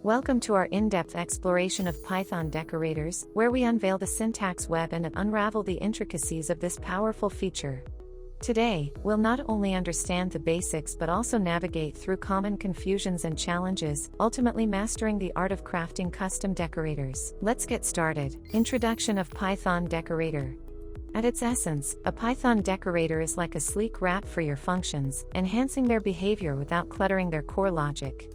Welcome to our in-depth exploration of Python decorators, where we unveil the syntax web and unravel the intricacies of this powerful feature. Today, we'll not only understand the basics but also navigate through common confusions and challenges, ultimately mastering the art of crafting custom decorators. Let's get started. Introduction of Python Decorator. At its essence, a Python decorator is like a sleek wrap for your functions, enhancing their behavior without cluttering their core logic.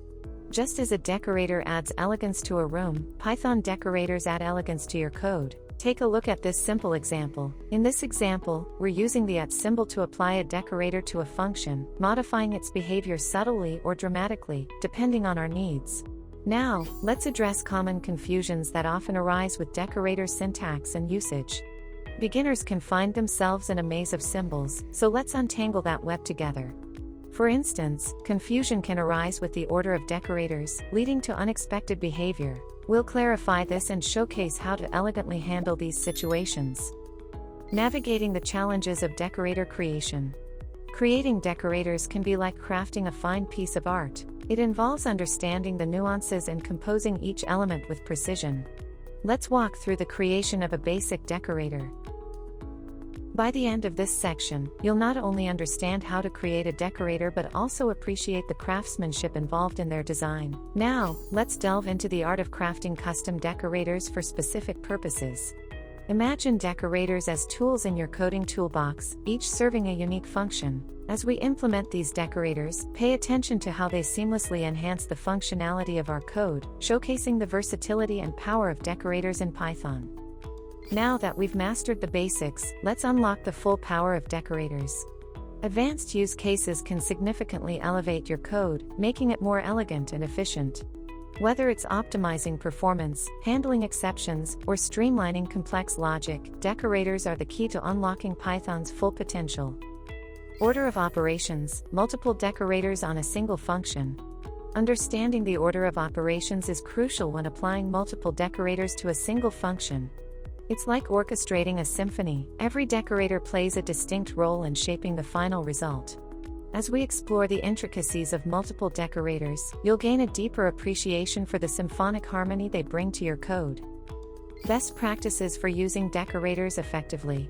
Just as a decorator adds elegance to a room, Python decorators add elegance to your code. Take a look at this simple example. In this example, we're using the @ symbol to apply a decorator to a function, modifying its behavior subtly or dramatically, depending on our needs. Now, let's address common confusions that often arise with decorator syntax and usage. Beginners can find themselves in a maze of symbols, so let's untangle that web together. For instance, confusion can arise with the order of decorators, leading to unexpected behavior. We'll clarify this and showcase how to elegantly handle these situations. Navigating the challenges of decorator creation. Creating decorators can be like crafting a fine piece of art. It involves understanding the nuances and composing each element with precision. Let's walk through the creation of a basic decorator. By the end of this section, you'll not only understand how to create a decorator but also appreciate the craftsmanship involved in their design. Now, let's delve into the art of crafting custom decorators for specific purposes. Imagine decorators as tools in your coding toolbox, each serving a unique function. As we implement these decorators, pay attention to how they seamlessly enhance the functionality of our code, showcasing the versatility and power of decorators in Python. Now that we've mastered the basics, let's unlock the full power of decorators. Advanced use cases can significantly elevate your code, making it more elegant and efficient. Whether it's optimizing performance, handling exceptions, or streamlining complex logic, decorators are the key to unlocking Python's full potential. Order of operations: multiple decorators on a single function. Understanding the order of operations is crucial when applying multiple decorators to a single function. It's like orchestrating a symphony. Every decorator plays a distinct role in shaping the final result. As we explore the intricacies of multiple decorators, you'll gain a deeper appreciation for the symphonic harmony they bring to your code. Best practices for using decorators effectively.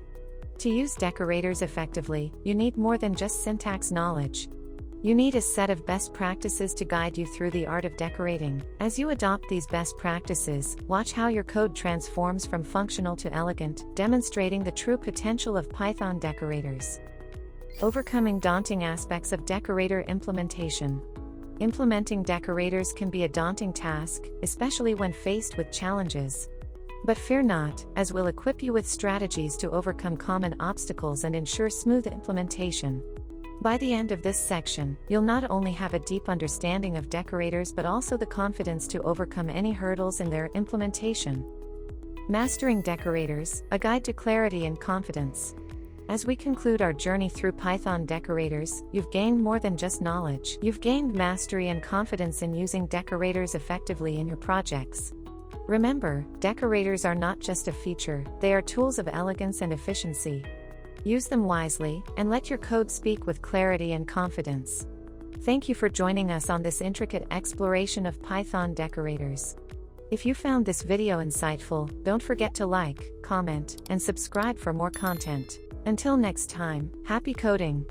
To use decorators effectively, you need more than just syntax knowledge. You need a set of best practices to guide you through the art of decorating. As you adopt these best practices, watch how your code transforms from functional to elegant, demonstrating the true potential of Python decorators. Overcoming daunting aspects of decorator implementation. Implementing decorators can be a daunting task, especially when faced with challenges. But fear not, as we'll equip you with strategies to overcome common obstacles and ensure smooth implementation. By the end of this section, you'll not only have a deep understanding of decorators but also the confidence to overcome any hurdles in their implementation. Mastering decorators, a guide to clarity and confidence. As we conclude our journey through Python decorators, you've gained more than just knowledge. You've gained mastery and confidence in using decorators effectively in your projects. Remember, decorators are not just a feature, they are tools of elegance and efficiency. Use them wisely, and let your code speak with clarity and confidence. Thank you for joining us on this intricate exploration of Python decorators. If you found this video insightful, don't forget to like, comment, and subscribe for more content. Until next time, happy coding!